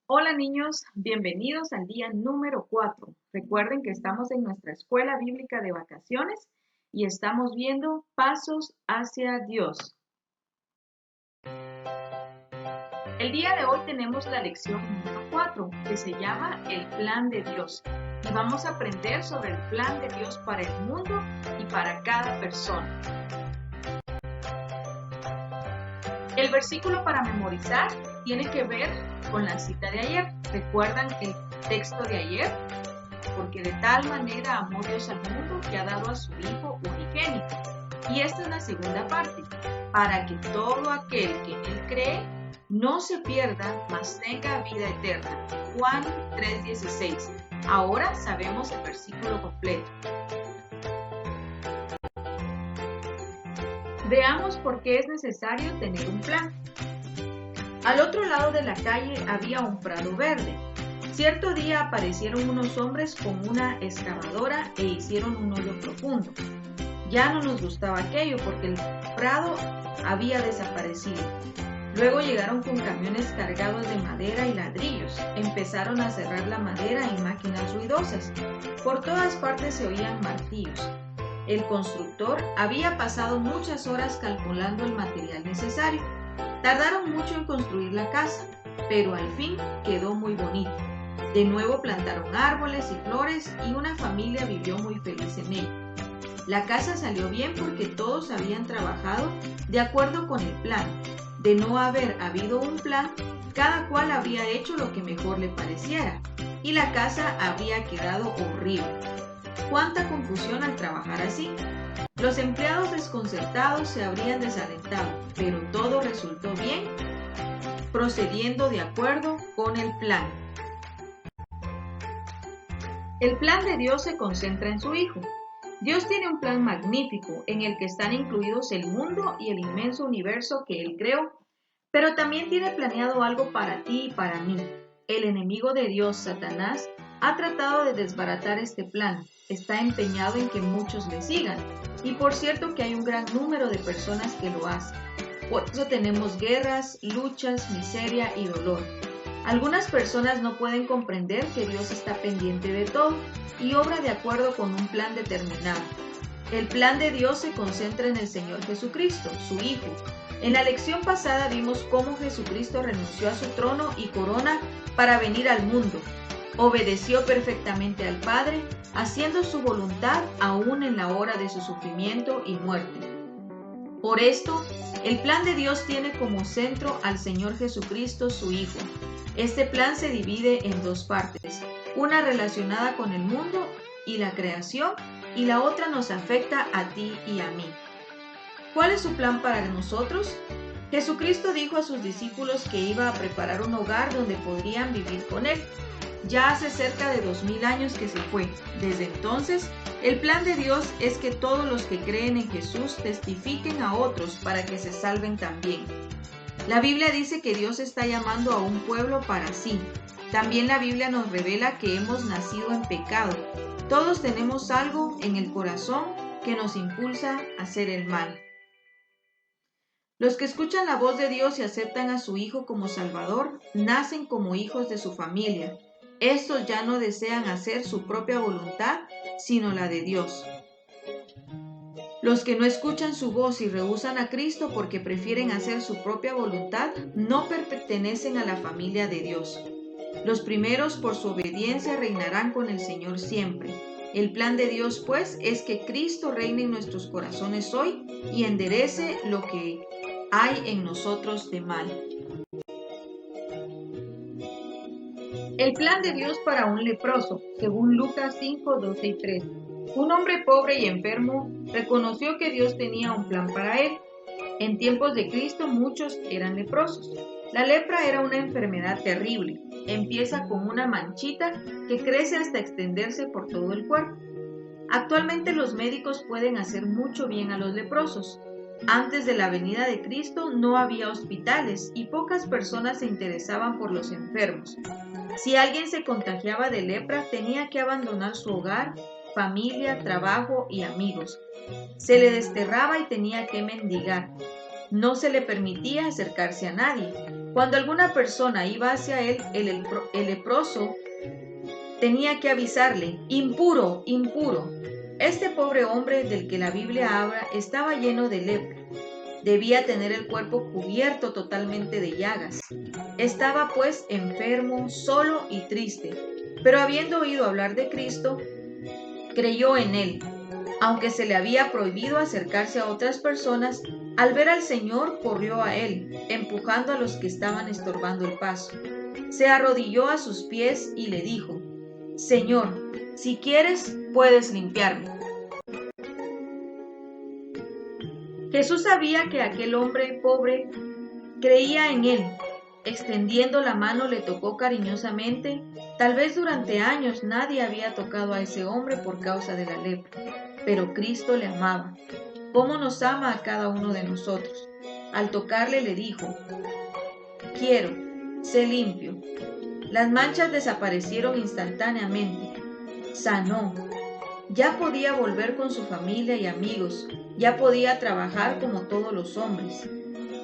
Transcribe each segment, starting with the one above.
Hola niños, bienvenidos al día número 4. Recuerden que estamos en nuestra escuela bíblica de vacaciones y estamos viendo pasos hacia Dios. El día de hoy tenemos la lección número 4 que se llama el plan de Dios y vamos a aprender sobre el plan de Dios para el mundo y para cada persona. El versículo para memorizar tiene que ver con la cita de ayer. ¿Recuerdan el texto de ayer? Porque de tal manera amó Dios al mundo que ha dado a su Hijo unigénito. Y esta es la segunda parte, para que todo aquel que en él cree no se pierda, mas tenga vida eterna. Juan 3:16. Ahora sabemos el versículo completo. Veamos por qué es necesario tener un plan. Al otro lado de la calle había un prado verde. Cierto día aparecieron unos hombres con una excavadora e hicieron un hoyo profundo. Ya no nos gustaba aquello porque el prado había desaparecido. Luego llegaron con camiones cargados de madera y ladrillos. Empezaron a cerrar la madera en máquinas ruidosas. Por todas partes se oían martillos. El constructor había pasado muchas horas calculando el material necesario. Tardaron mucho en construir la casa, pero al fin quedó muy bonita. De nuevo plantaron árboles y flores y una familia vivió muy feliz en ella. La casa salió bien porque todos habían trabajado de acuerdo con el plan. De no haber habido un plan, cada cual habría hecho lo que mejor le pareciera y la casa habría quedado horrible. ¡Cuánta confusión al trabajar así! Los empleados desconcertados se habrían desalentado, pero todo resultó bien, procediendo de acuerdo con el plan. El plan de Dios se concentra en su Hijo. Dios tiene un plan magnífico en el que están incluidos el mundo y el inmenso universo que Él creó, pero también tiene planeado algo para ti y para mí. El enemigo de Dios, Satanás, ha tratado de desbaratar este plan. Está empeñado en que muchos le sigan. Y por cierto que hay un gran número de personas que lo hacen. Por eso tenemos guerras, luchas, miseria y dolor. Algunas personas no pueden comprender que Dios está pendiente de todo y obra de acuerdo con un plan determinado. El plan de Dios se concentra en el Señor Jesucristo, su Hijo. En la lección pasada vimos cómo Jesucristo renunció a su trono y corona para venir al mundo. Obedeció perfectamente al Padre, haciendo su voluntad aún en la hora de su sufrimiento y muerte. Por esto, el plan de Dios tiene como centro al Señor Jesucristo, su Hijo. Este plan se divide en dos partes, una relacionada con el mundo y la creación, y la otra nos afecta a ti y a mí. ¿Cuál es su plan para nosotros? Jesucristo dijo a sus discípulos que iba a preparar un hogar donde podrían vivir con Él. Ya hace cerca de 2000 años que se fue. Desde entonces, el plan de Dios es que todos los que creen en Jesús testifiquen a otros para que se salven también. La Biblia dice que Dios está llamando a un pueblo para sí. También la Biblia nos revela que hemos nacido en pecado. Todos tenemos algo en el corazón que nos impulsa a hacer el mal. Los que escuchan la voz de Dios y aceptan a su Hijo como Salvador, nacen como hijos de su familia. Estos ya no desean hacer su propia voluntad, sino la de Dios. Los que no escuchan su voz y rehúsan a Cristo porque prefieren hacer su propia voluntad, no pertenecen a la familia de Dios. Los primeros, por su obediencia, reinarán con el Señor siempre. El plan de Dios, pues, es que Cristo reine en nuestros corazones hoy y enderece lo que hay en nosotros de mal. El plan de Dios para un leproso, según Lucas 5, 12 y 13. Un hombre pobre y enfermo reconoció que Dios tenía un plan para él. En tiempos de Cristo muchos eran leprosos. La lepra era una enfermedad terrible. Empieza con una manchita que crece hasta extenderse por todo el cuerpo. Actualmente los médicos pueden hacer mucho bien a los leprosos. Antes de la venida de Cristo no había hospitales y pocas personas se interesaban por los enfermos. Si alguien se contagiaba de lepra, tenía que abandonar su hogar, familia, trabajo y amigos. Se le desterraba y tenía que mendigar. No se le permitía acercarse a nadie. Cuando alguna persona iba hacia él, el leproso tenía que avisarle: impuro, impuro. Este pobre hombre del que la Biblia habla estaba lleno de lepra. Debía tener el cuerpo cubierto totalmente de llagas. Estaba pues enfermo, solo y triste. Pero habiendo oído hablar de Cristo, creyó en él. Aunque se le había prohibido acercarse a otras personas, al ver al Señor corrió a él, empujando a los que estaban estorbando el paso. Se arrodilló a sus pies y le dijo: Señor, si quieres, puedes limpiarme. Jesús sabía que aquel hombre pobre creía en él. Extendiendo la mano le tocó cariñosamente. Tal vez durante años nadie había tocado a ese hombre por causa de la lepra, pero Cristo le amaba. ¿Cómo nos ama a cada uno de nosotros? Al tocarle le dijo: quiero, sé limpio. Las manchas desaparecieron instantáneamente. Sanó. Ya podía volver con su familia y amigos. Ya podía trabajar como todos los hombres.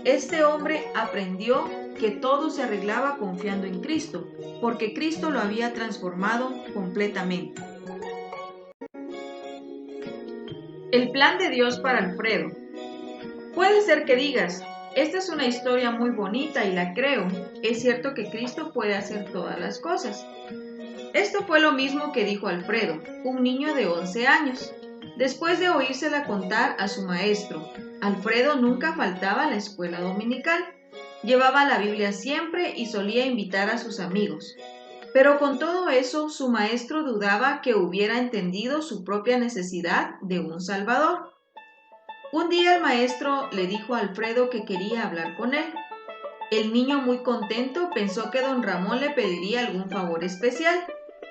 Este hombre aprendió que todo se arreglaba confiando en Cristo, porque Cristo lo había transformado completamente. El plan de Dios para Alfredo. Puede ser que digas: esta es una historia muy bonita y la creo. Es cierto que Cristo puede hacer todas las cosas. Esto fue lo mismo que dijo Alfredo, un niño de 11 años. Después de oírsela contar a su maestro, Alfredo nunca faltaba a la escuela dominical. Llevaba la Biblia siempre y solía invitar a sus amigos. Pero con todo eso, su maestro dudaba que hubiera entendido su propia necesidad de un Salvador. Un día el maestro le dijo a Alfredo que quería hablar con él. El niño, muy contento, pensó que don Ramón le pediría algún favor especial.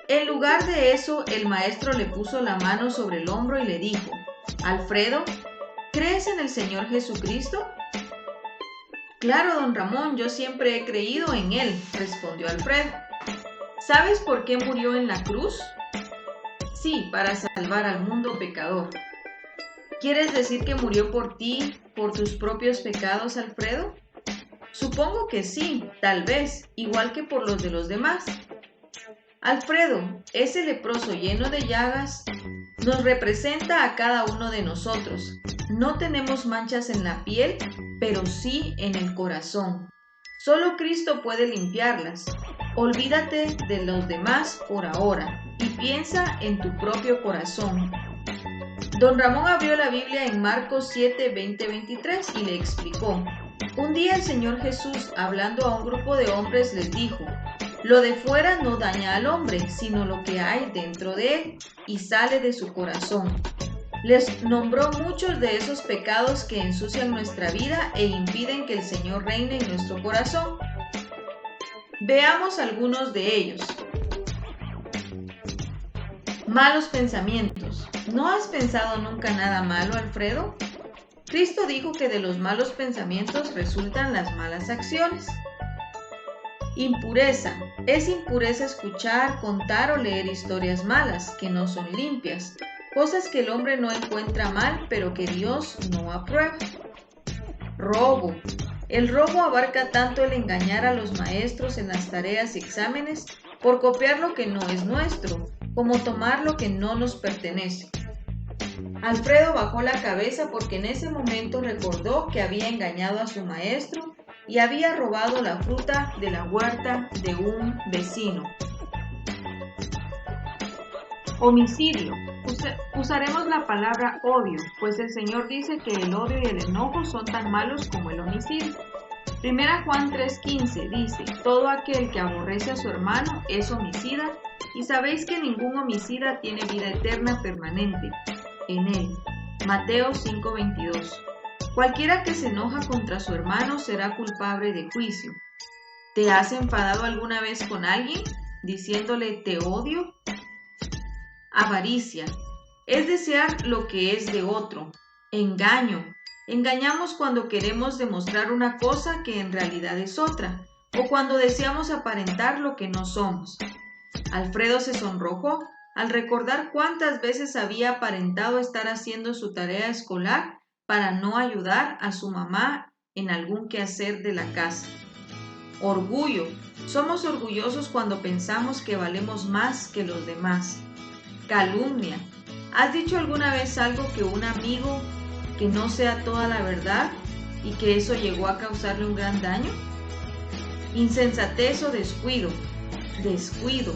En lugar de eso, el maestro le puso la mano sobre el hombro y le dijo: Alfredo, ¿crees en el Señor Jesucristo? Claro, don Ramón, yo siempre he creído en él, respondió Alfredo. ¿Sabes por qué murió en la cruz? Sí, para salvar al mundo pecador. ¿Quieres decir que murió por ti, por tus propios pecados, Alfredo? Supongo que sí, tal vez, igual que por los de los demás. Alfredo, ese leproso lleno de llagas, nos representa a cada uno de nosotros. No tenemos manchas en la piel, pero sí en el corazón. Solo Cristo puede limpiarlas. Olvídate de los demás por ahora y piensa en tu propio corazón. Don Ramón abrió la Biblia en Marcos 7, 20, 23 y le explicó. Un día el Señor Jesús, hablando a un grupo de hombres, les dijo: lo de fuera no daña al hombre, sino lo que hay dentro de él y sale de su corazón. Les nombró muchos de esos pecados que ensucian nuestra vida e impiden que el Señor reine en nuestro corazón. Veamos algunos de ellos. Malos pensamientos. ¿No has pensado nunca nada malo, Alfredo? Cristo dijo que de los malos pensamientos resultan las malas acciones. Impureza. Es impureza escuchar, contar o leer historias malas, que no son limpias, cosas que el hombre no encuentra mal, pero que Dios no aprueba. Robo. El robo abarca tanto el engañar a los maestros en las tareas y exámenes por copiar lo que no es nuestro, como tomar lo que no nos pertenece. Alfredo bajó la cabeza porque en ese momento recordó que había engañado a su maestro y había robado la fruta de la huerta de un vecino. Homicidio. Usaremos la palabra odio, pues el Señor dice que el odio y el enojo son tan malos como el homicidio. 1 Juan 3:15 dice: todo aquel que aborrece a su hermano es homicida, y sabéis que ningún homicida tiene vida eterna permanente en él. Mateo 5:22. Cualquiera que se enoja contra su hermano será culpable de juicio. ¿Te has enfadado alguna vez con alguien diciéndole te odio? Avaricia. Es desear lo que es de otro. Engaño. Engañamos cuando queremos demostrar una cosa que en realidad es otra, o cuando deseamos aparentar lo que no somos. Alfredo se sonrojó al recordar cuántas veces había aparentado estar haciendo su tarea escolar para no ayudar a su mamá en algún quehacer de la casa. Orgullo. Somos orgullosos cuando pensamos que valemos más que los demás. Calumnia. ¿Has dicho alguna vez algo que un amigo que no sea toda la verdad y que eso llegó a causarle un gran daño? Insensatez o descuido. Descuido.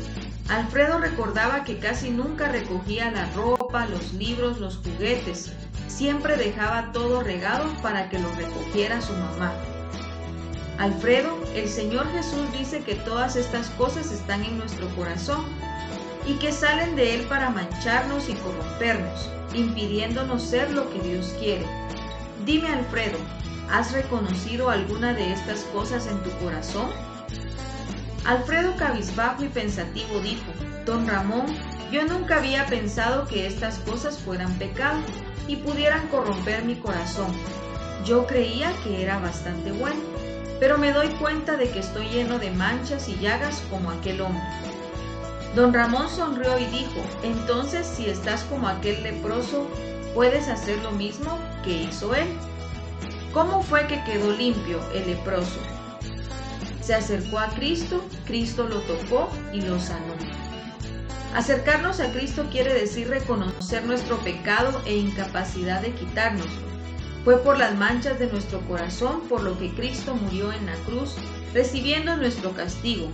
Alfredo recordaba que casi nunca recogía la ropa, los libros, los juguetes. Siempre dejaba todo regado para que lo recogiera su mamá. Alfredo, el Señor Jesús dice que todas estas cosas están en nuestro corazón y que salen de Él para mancharnos y corrompernos, impidiéndonos ser lo que Dios quiere. Dime, Alfredo, ¿has reconocido alguna de estas cosas en tu corazón? Alfredo, cabizbajo y pensativo, dijo: Don Ramón, yo nunca había pensado que estas cosas fueran pecado y pudieran corromper mi corazón. Yo creía que era bastante bueno, pero me doy cuenta de que estoy lleno de manchas y llagas como aquel hombre. Don Ramón sonrió y dijo: entonces, si estás como aquel leproso, ¿puedes hacer lo mismo que hizo él? ¿Cómo fue que quedó limpio el leproso? Se acercó a Cristo, Cristo lo tocó y lo sanó. Acercarnos a Cristo quiere decir reconocer nuestro pecado e incapacidad de quitárnoslo. Fue por las manchas de nuestro corazón por lo que Cristo murió en la cruz, recibiendo nuestro castigo.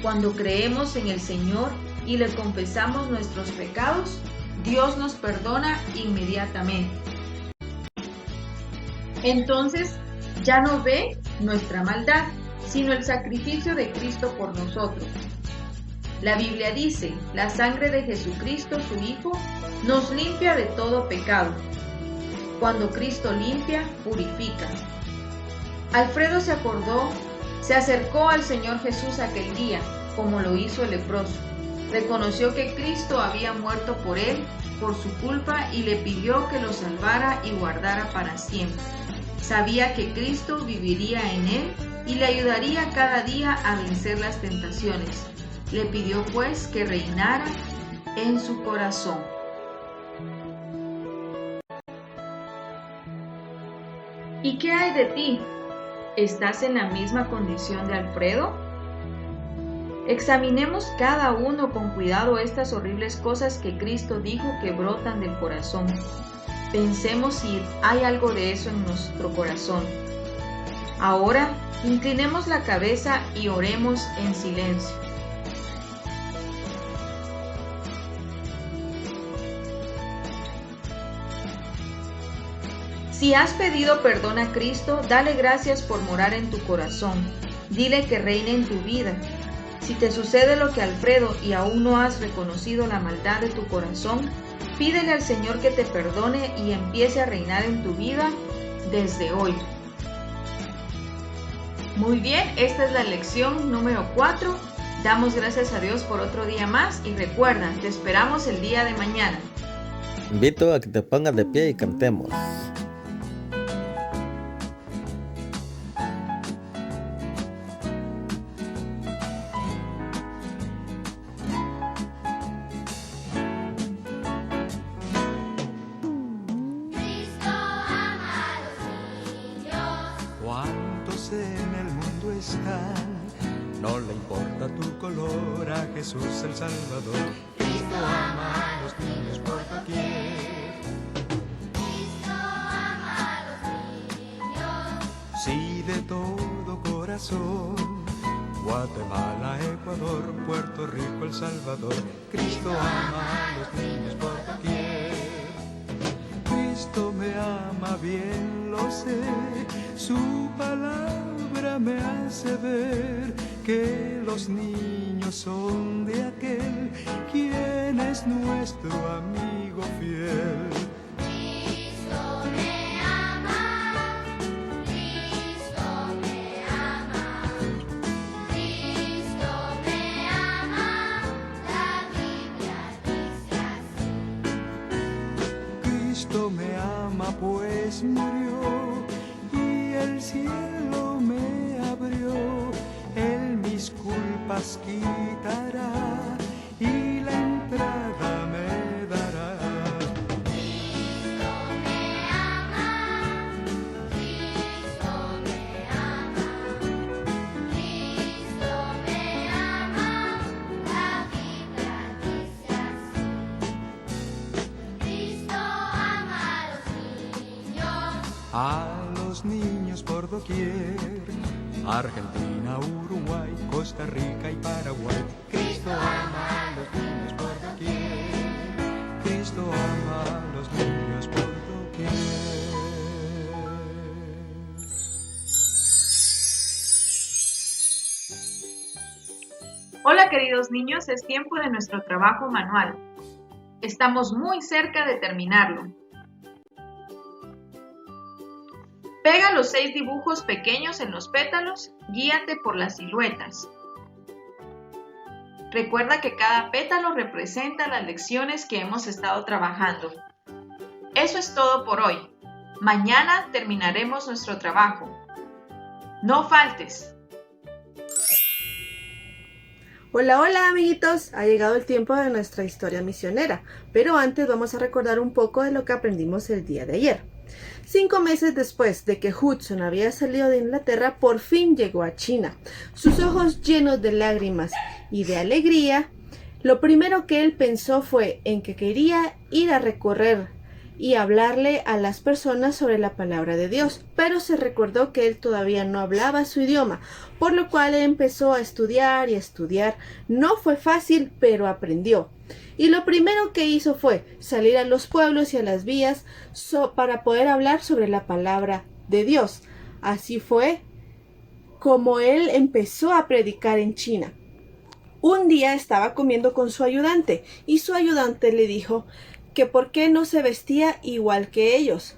Cuando creemos en el Señor y le confesamos nuestros pecados, Dios nos perdona inmediatamente. Entonces, ya no ve nuestra maldad, sino el sacrificio de Cristo por nosotros. La Biblia dice: la sangre de Jesucristo, su Hijo, nos limpia de todo pecado. Cuando Cristo limpia, purifica. Alfredo se acercó al Señor Jesús aquel día, como lo hizo el leproso. Reconoció que Cristo había muerto por él, por su culpa, y le pidió que lo salvara y guardara para siempre. Sabía que Cristo viviría en él y le ayudaría cada día a vencer las tentaciones. Le pidió pues que reinara en su corazón. ¿Y qué hay de ti? ¿Estás en la misma condición de Alfredo? Examinemos cada uno con cuidado estas horribles cosas que Cristo dijo que brotan del corazón. Pensemos si hay algo de eso en nuestro corazón. Ahora, inclinemos la cabeza y oremos en silencio. Si has pedido perdón a Cristo, dale gracias por morar en tu corazón. Dile que reine en tu vida. Si te sucede lo que a Alfredo y aún no has reconocido la maldad de tu corazón, pídele al Señor que te perdone y empiece a reinar en tu vida desde hoy. Muy bien, esta es la lección número 4. Damos gracias a Dios por otro día más y recuerda, te esperamos el día de mañana. Invito a que te pongas de pie y cantemos. ¿Cuántos en el mundo están? No le importa tu color, a Jesús el Salvador. Cristo ama a los niños por doquier. Cristo ama a los niños. Sí, de todo corazón. Guatemala, Ecuador, Puerto Rico, El Salvador. Cristo ama a los niños por doquier. Cristo me ama, bien lo sé. Su palabra me hace ver que los niños son de aquel quien es nuestro amigo fiel. Cristo me ama, Cristo me ama, Cristo me ama, la Biblia dice así. Cristo me ama pues murió y el cielo me abrió. Él mis culpas quitará y la entrada me dará. Cristo me ama, Cristo me ama, Cristo los niños por doquier. Argentina, Uruguay, Costa Rica y Paraguay. Cristo ama a los niños por doquier. Cristo ama a los niños por doquier. Hola queridos niños, es tiempo de nuestro trabajo manual. Estamos muy cerca de terminarlo. Pega los 6 dibujos pequeños en los pétalos, guíate por las siluetas. Recuerda que cada pétalo representa las lecciones que hemos estado trabajando. Eso es todo por hoy. Mañana terminaremos nuestro trabajo. No faltes. Hola, hola amiguitos, ha llegado el tiempo de nuestra historia misionera, pero antes vamos a recordar un poco de lo que aprendimos el día de ayer. 5 meses después de que Hudson había salido de Inglaterra, por fin llegó a China. Sus ojos llenos de lágrimas y de alegría, lo primero que él pensó fue en que quería ir a recorrer y hablarle a las personas sobre la palabra de Dios, pero se recordó que él todavía no hablaba su idioma, por lo cual empezó a estudiar y a estudiar. No fue fácil, pero aprendió. Y lo primero que hizo fue salir a los pueblos y a las vías para poder hablar sobre la palabra de Dios. Así fue como él empezó a predicar en China. Un día estaba comiendo con su ayudante y su ayudante le dijo que por qué no se vestía igual que ellos.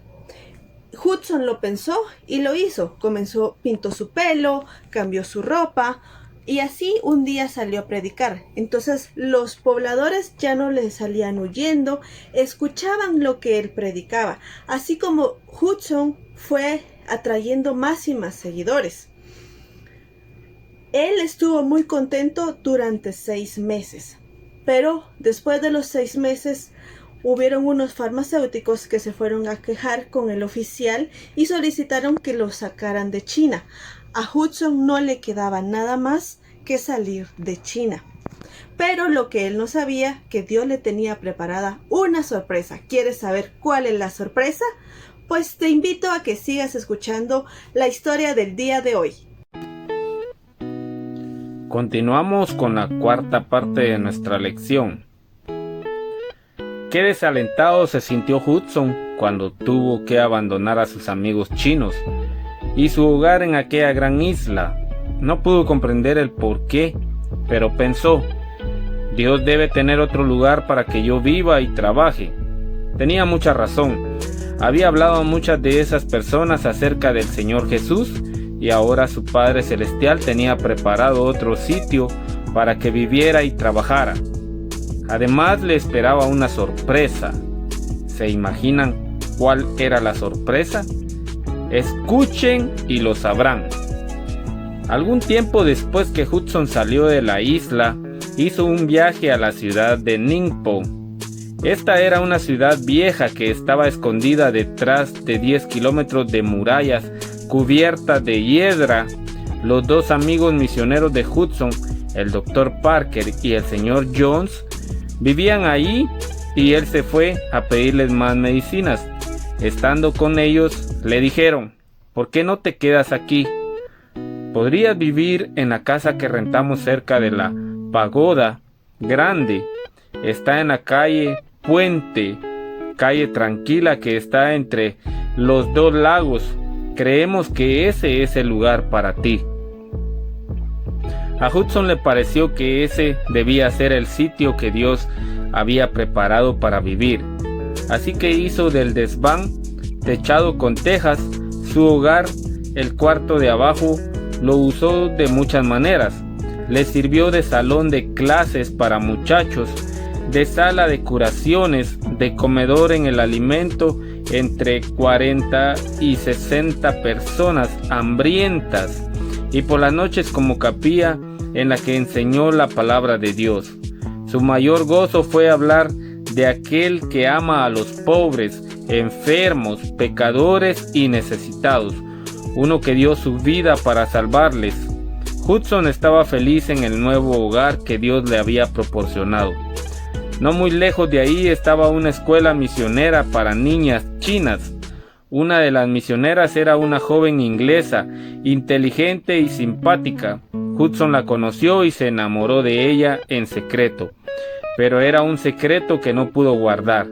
Hudson lo pensó y lo hizo. Pintó su pelo, cambió su ropa y así un día salió a predicar. Entonces los pobladores ya no le salían huyendo, escuchaban lo que él predicaba. Así como Hudson fue atrayendo más y más seguidores. Él estuvo muy contento durante 6 meses, pero después de los 6 meses hubieron unos farmacéuticos que se fueron a quejar con el oficial y solicitaron que lo sacaran de China. A Hudson no le quedaba nada más que salir de China. Pero lo que él no sabía, que Dios le tenía preparada una sorpresa. ¿Quieres saber cuál es la sorpresa? Pues te invito a que sigas escuchando la historia del día de hoy. Continuamos con la cuarta parte de nuestra lección. Qué desalentado se sintió Hudson cuando tuvo que abandonar a sus amigos chinos y su hogar en aquella gran isla. No pudo comprender el por qué, pero pensó, Dios debe tener otro lugar para que yo viva y trabaje. Tenía mucha razón. Había hablado a muchas de esas personas acerca del Señor Jesús y ahora su Padre Celestial tenía preparado otro sitio para que viviera y trabajara. Además le esperaba una sorpresa. ¿Se imaginan cuál era la sorpresa? Escuchen y lo sabrán. Algún tiempo después que Hudson salió de la isla, hizo un viaje a la ciudad de Ningpo. Esta era una ciudad vieja que estaba escondida detrás de 10 kilómetros de murallas cubiertas de hiedra. Los 2 amigos misioneros de Hudson, el Dr. Parker y el Sr. Jones, vivían ahí y él se fue a pedirles más medicinas. Estando con ellos, le dijeron, ¿por qué no te quedas aquí? Podrías vivir en la casa que rentamos cerca de la pagoda grande. Está en la calle Puente, calle tranquila que está entre los 2 lagos. Creemos que ese es el lugar para ti. A Hudson le pareció que ese debía ser el sitio que Dios había preparado para vivir. Así que hizo del desván, techado con tejas, su hogar. El cuarto de abajo lo usó de muchas maneras. Le sirvió de salón de clases para muchachos, de sala de curaciones, de comedor en el alimento entre 40 y 60 personas hambrientas, y por las noches como capilla en la que enseñó la palabra de Dios. Su mayor gozo fue hablar de aquel que ama a los pobres, enfermos, pecadores y necesitados, uno que dio su vida para salvarles. Hudson estaba feliz en el nuevo hogar que Dios le había proporcionado. No muy lejos de ahí estaba una escuela misionera para niñas chinas. Una de las misioneras era una joven inglesa, inteligente y simpática. Hudson la conoció y se enamoró de ella en secreto, pero era un secreto que no pudo guardar.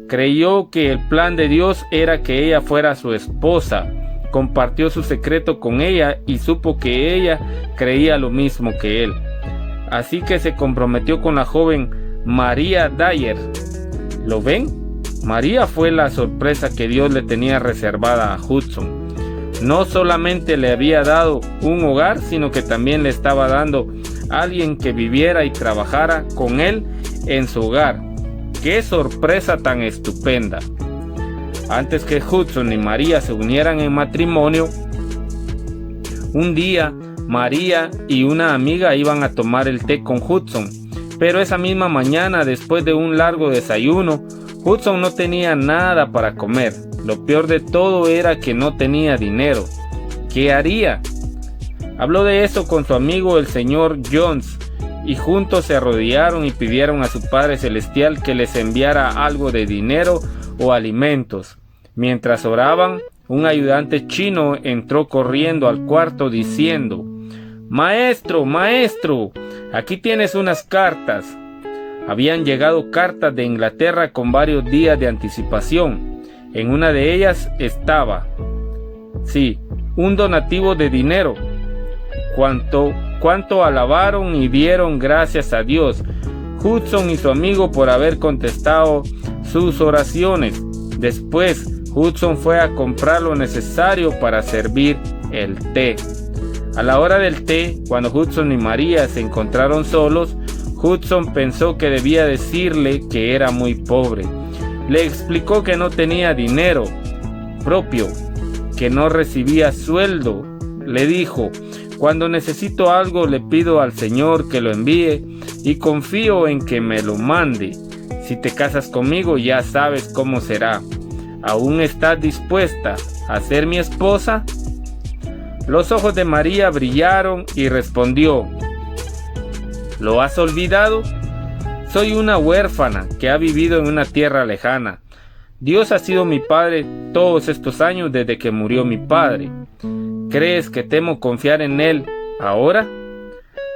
Creyó que el plan de Dios era que ella fuera su esposa. Compartió su secreto con ella y supo que ella creía lo mismo que él. Así que se comprometió con la joven María Dyer. ¿Lo ven? María fue la sorpresa que Dios le tenía reservada a Hudson. No solamente le había dado un hogar, sino que también le estaba dando a alguien que viviera y trabajara con él en su hogar. ¡Qué sorpresa tan estupenda! Antes que Hudson y María se unieran en matrimonio, un día María y una amiga iban a tomar el té con Hudson, pero esa misma mañana, después de un largo desayuno, Hudson no tenía nada para comer. Lo peor de todo era que no tenía dinero. ¿Qué haría? Habló de eso con su amigo el señor Jones, y juntos se arrodillaron y pidieron a su Padre Celestial que les enviara algo de dinero o alimentos. Mientras oraban, un ayudante chino entró corriendo al cuarto diciendo: «Maestro, maestro, aquí tienes unas cartas». Habían llegado cartas de Inglaterra con varios días de anticipación. En una de ellas estaba, sí, un donativo de dinero. Cuánto alabaron y dieron gracias a Dios, Hudson y su amigo, por haber contestado sus oraciones. Después, Hudson fue a comprar lo necesario para servir el té. A la hora del té, cuando Hudson y María se encontraron solos, Hudson pensó que debía decirle que era muy pobre. Le explicó que no tenía dinero propio, que no recibía sueldo. Le dijo: «Cuando necesito algo le pido al Señor que lo envíe y confío en que me lo mande. Si te casas conmigo ya sabes cómo será. ¿Aún estás dispuesta a ser mi esposa?» Los ojos de María brillaron y respondió: «¿Lo has olvidado? Soy una huérfana que ha vivido en una tierra lejana. Dios ha sido mi padre todos estos años desde que murió mi padre. ¿Crees que temo confiar en él ahora?»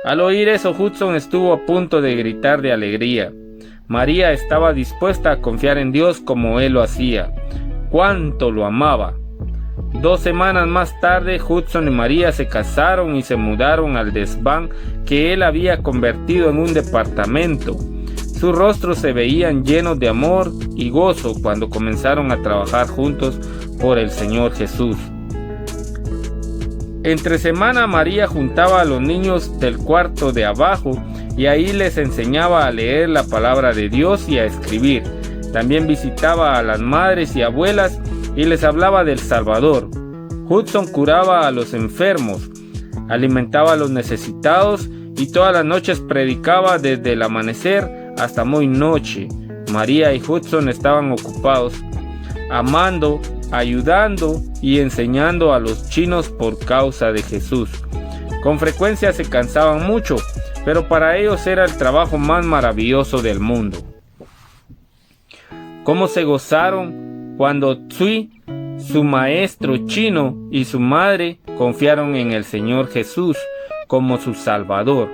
Al oír eso, Hudson estuvo a punto de gritar de alegría. María estaba dispuesta a confiar en Dios como él lo hacía. ¡Cuánto lo amaba! 2 semanas más tarde, Hudson y María se casaron y se mudaron al desván que él había convertido en un departamento. Sus rostros se veían llenos de amor y gozo cuando comenzaron a trabajar juntos por el Señor Jesús. Entre semana, María juntaba a los niños del cuarto de abajo y ahí les enseñaba a leer la palabra de Dios y a escribir. También visitaba a las madres y abuelas y les hablaba del Salvador. Hudson curaba a los enfermos, alimentaba a los necesitados y todas las noches predicaba desde el amanecer hasta muy noche. María y Hudson estaban ocupados, amando, ayudando y enseñando a los chinos por causa de Jesús. Con frecuencia se cansaban mucho, pero para ellos era el trabajo más maravilloso del mundo. Cómo se gozaron cuando Tsui, su maestro chino, y su madre confiaron en el Señor Jesús como su Salvador.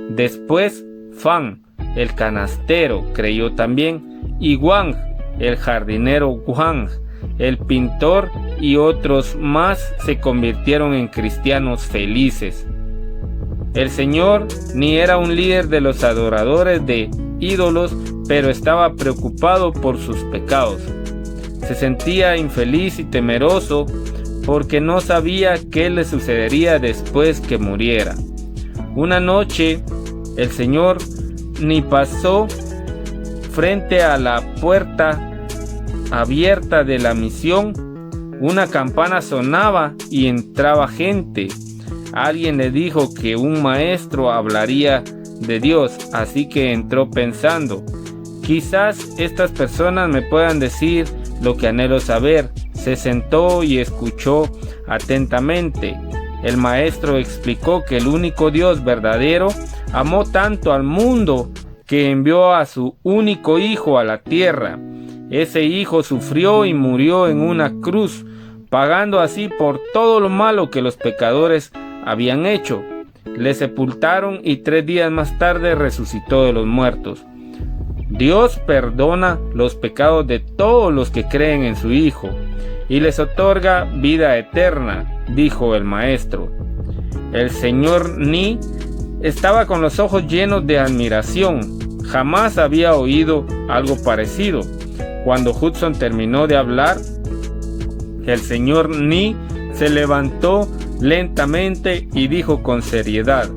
Después, Fan, el canastero, creyó también, y Wang, el jardinero Wang, el pintor, y otros más se convirtieron en cristianos felices. El Señor ni era un líder de los adoradores de ídolos, pero estaba preocupado por sus pecados. Se sentía infeliz y temeroso porque no sabía qué le sucedería después que muriera. Una noche, el Señor ni pasó frente a la puerta abierta de la misión. Una campana sonaba y entraba gente. Alguien le dijo que un maestro hablaría de Dios, así que entró pensando: quizás estas personas me puedan decir lo que anhelo saber. Se sentó y escuchó atentamente. El maestro explicó que el único Dios verdadero amó tanto al mundo que envió a su único hijo a la tierra, ese hijo sufrió y murió en una cruz, pagando así por todo lo malo que los pecadores habían hecho. Le sepultaron y 3 días más tarde resucitó de los muertos. Dios perdona los pecados de todos los que creen en su Hijo y les otorga vida eterna, dijo el maestro. El señor Ni estaba con los ojos llenos de admiración. Jamás había oído algo parecido. Cuando Hudson terminó de hablar, el señor Ni se levantó lentamente y dijo con seriedad: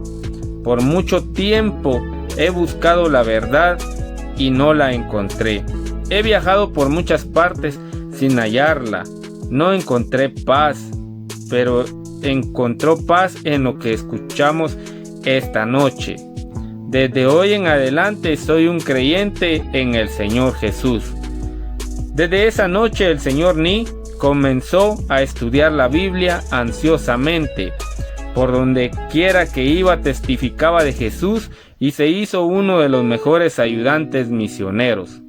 por mucho tiempo he buscado la verdad y no la encontré. He viajado por muchas partes sin hallarla. No encontré paz, pero encontró paz en lo que escuchamos esta noche. Desde hoy en adelante soy un creyente en el Señor Jesús. Desde esa noche el señor Ni comenzó a estudiar la Biblia ansiosamente. Por donde quiera que iba testificaba de Jesús y se hizo uno de los mejores ayudantes misioneros.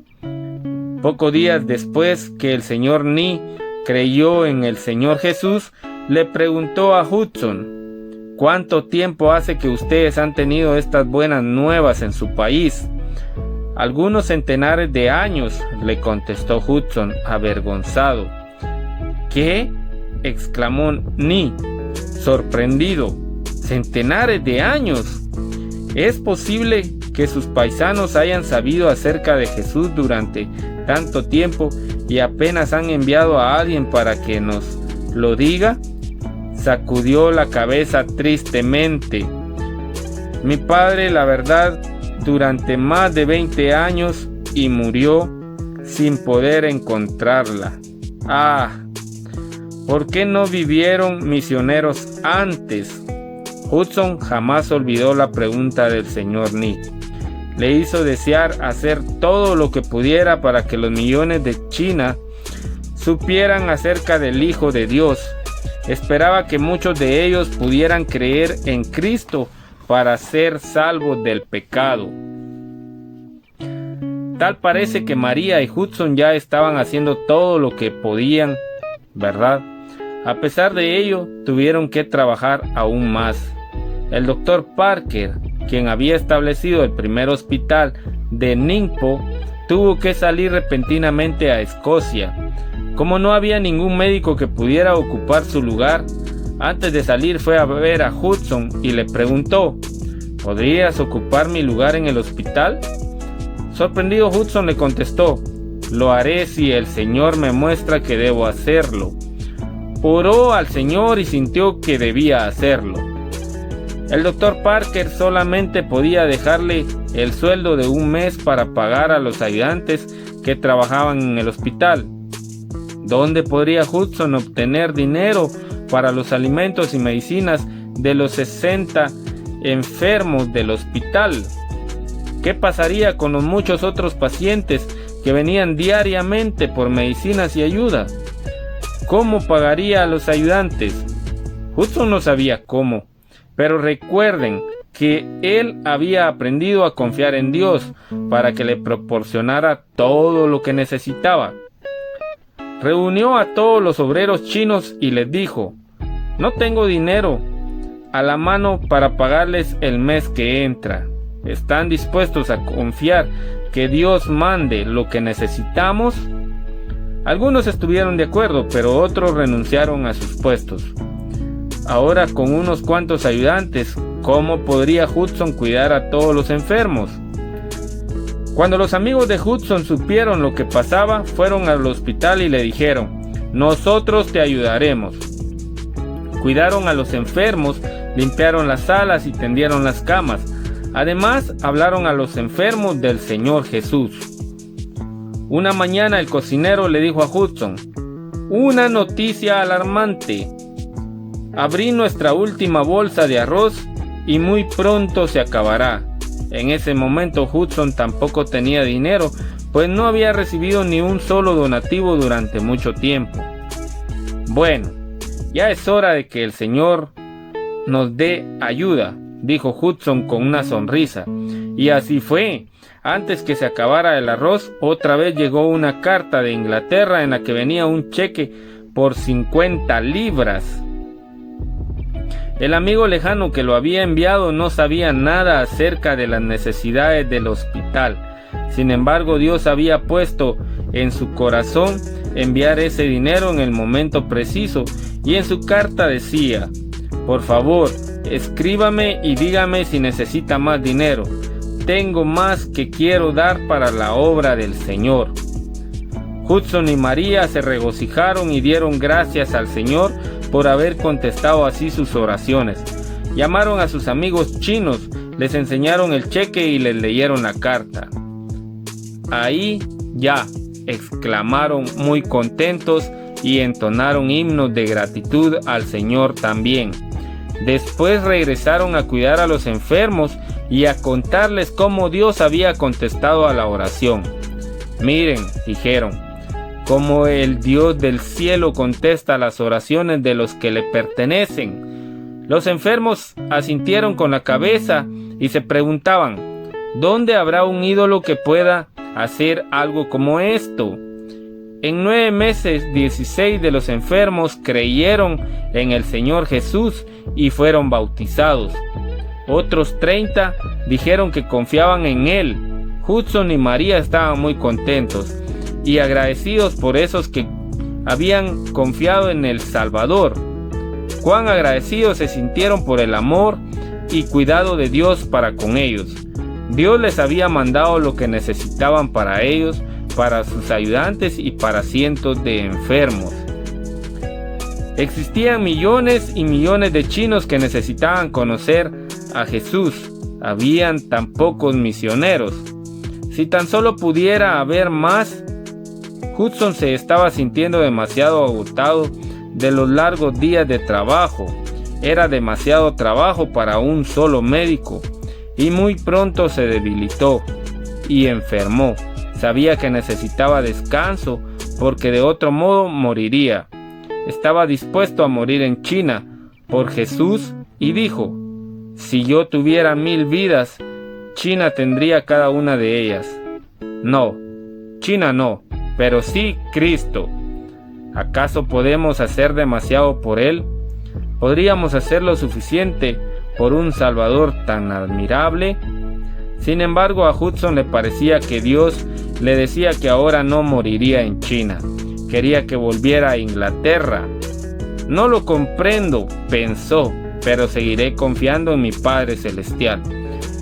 Pocos días después que el señor Ni creyó en el Señor Jesús, le preguntó a Hudson: ¿cuánto tiempo hace que ustedes han tenido estas buenas nuevas en su país? Algunos centenares de años, le contestó Hudson, avergonzado. ¿Qué?, exclamó Ni, sorprendido. ¿Centenares de años? ¿Es posible que sus paisanos hayan sabido acerca de Jesús durante tanto tiempo y apenas han enviado a alguien para que nos lo diga? Sacudió la cabeza tristemente. Mi padre, la verdad, durante más de 20 años y murió sin poder encontrarla. Ah, ¿por qué no vivieron misioneros antes? Hudson jamás olvidó la pregunta del señor Ni. Le hizo desear hacer todo lo que pudiera para que los millones de China supieran acerca del Hijo de Dios. Esperaba que muchos de ellos pudieran creer en Cristo para ser salvos del pecado. Tal parece que María y Hudson ya estaban haciendo todo lo que podían, ¿verdad? A pesar de ello, tuvieron que trabajar aún más. El doctor Parker, quien había establecido el primer hospital de Ningpo, tuvo que salir repentinamente a Escocia. Como no había ningún médico que pudiera ocupar su lugar, antes de salir fue a ver a Hudson y le preguntó: ¿podrías ocupar mi lugar en el hospital? Sorprendido, Hudson le contestó: lo haré si el Señor me muestra que debo hacerlo. Oró al Señor y sintió que debía hacerlo. El doctor Parker solamente podía dejarle el sueldo de un mes para pagar a los ayudantes que trabajaban en el hospital. ¿Dónde podría Hudson obtener dinero para los alimentos y medicinas de los 60 enfermos del hospital? ¿Qué pasaría con los muchos otros pacientes que venían diariamente por medicinas y ayuda? ¿Cómo pagaría a los ayudantes? Hudson no sabía cómo, pero recuerden que él había aprendido a confiar en Dios para que le proporcionara todo lo que necesitaba. Reunió a todos los obreros chinos y les dijo: no tengo dinero a la mano para pagarles el mes que entra. ¿Están dispuestos a confiar que Dios mande lo que necesitamos? Algunos estuvieron de acuerdo, pero otros renunciaron a sus puestos. Ahora, con unos cuantos ayudantes, ¿cómo podría Hudson cuidar a todos los enfermos? Cuando los amigos de Hudson supieron lo que pasaba, fueron al hospital y le dijeron: nosotros te ayudaremos. Cuidaron a los enfermos, limpiaron las salas y tendieron las camas. Además, hablaron a los enfermos del Señor Jesús. Una mañana el cocinero le dijo a Hudson: una noticia alarmante. Abrí nuestra última bolsa de arroz y muy pronto se acabará. En ese momento Hudson tampoco tenía dinero, pues no había recibido ni un solo donativo durante mucho tiempo. Bueno, ya es hora de que el Señor nos dé ayuda, dijo Hudson con una sonrisa. Y así fue. Antes que se acabara el arroz, otra vez llegó una carta de Inglaterra en la que venía un cheque por 50 libras. El amigo lejano que lo había enviado no sabía nada acerca de las necesidades del hospital. Sin embargo, Dios había puesto en su corazón enviar ese dinero en el momento preciso, y en su carta decía: por favor, escríbame y dígame si necesita más dinero. Tengo más que quiero dar para la obra del Señor. Hudson y María se regocijaron y dieron gracias al Señor por haber contestado así sus oraciones. Llamaron a sus amigos chinos, les enseñaron el cheque y les leyeron la carta. Ahí ya, exclamaron muy contentos y entonaron himnos de gratitud al Señor también. Después regresaron a cuidar a los enfermos y a contarles cómo Dios había contestado a la oración. Miren, dijeron, cómo el Dios del cielo contesta las oraciones de los que le pertenecen. Los enfermos asintieron con la cabeza y se preguntaban: ¿dónde habrá un ídolo que pueda hacer algo como esto? En 9 meses, 16 de los enfermos creyeron en el Señor Jesús y fueron bautizados. Otros 30 dijeron que confiaban en Él. Hudson y María estaban muy contentos y agradecidos por esos que habían confiado en el Salvador. Cuán agradecidos se sintieron por el amor y cuidado de Dios para con ellos. Dios les había mandado lo que necesitaban para ellos, para sus ayudantes y para cientos de enfermos. Existían millones y millones de chinos que necesitaban conocer a Jesús. Habían tan pocos misioneros. Si tan solo pudiera haber más. Hudson se estaba sintiendo demasiado agotado de los largos días de trabajo. Era demasiado trabajo para un solo médico, y muy pronto se debilitó y enfermó. Sabía que necesitaba descanso porque de otro modo moriría. Estaba dispuesto a morir en China por Jesús y dijo: si yo tuviera 1000 vidas, China tendría cada una de ellas. No, China no, pero sí Cristo. ¿Acaso podemos hacer demasiado por Él? ¿Podríamos hacer lo suficiente por un Salvador tan admirable? Sin embargo, a Hudson le parecía que Dios le decía que ahora no moriría en China. Quería que volviera a Inglaterra. No lo comprendo, pensó, pero seguiré confiando en mi Padre Celestial.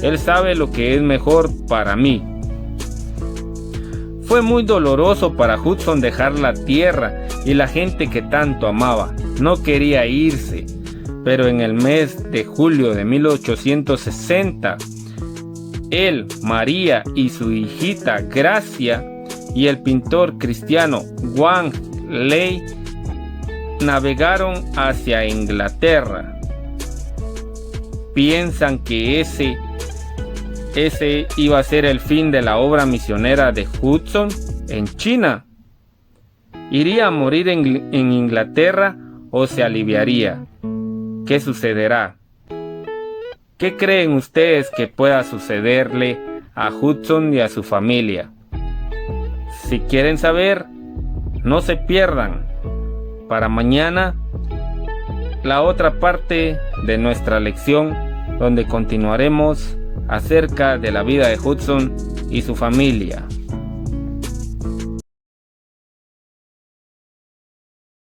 Él sabe lo que es mejor para mí. Fue muy doloroso para Hudson dejar la tierra y la gente que tanto amaba. No quería irse, pero en el mes de julio de 1860, él, María y su hijita Gracia y el pintor cristiano Wang Lei navegaron hacia Inglaterra. ¿Piensan que ese iba a ser el fin de la obra misionera de Hudson en China? ¿Iría a morir en Inglaterra o se aliviaría? ¿Qué sucederá? ¿Qué creen ustedes que pueda sucederle a Hudson y a su familia? Si quieren saber, no se pierdan para mañana la otra parte de nuestra lección, donde continuaremos acerca de la vida de Hudson y su familia.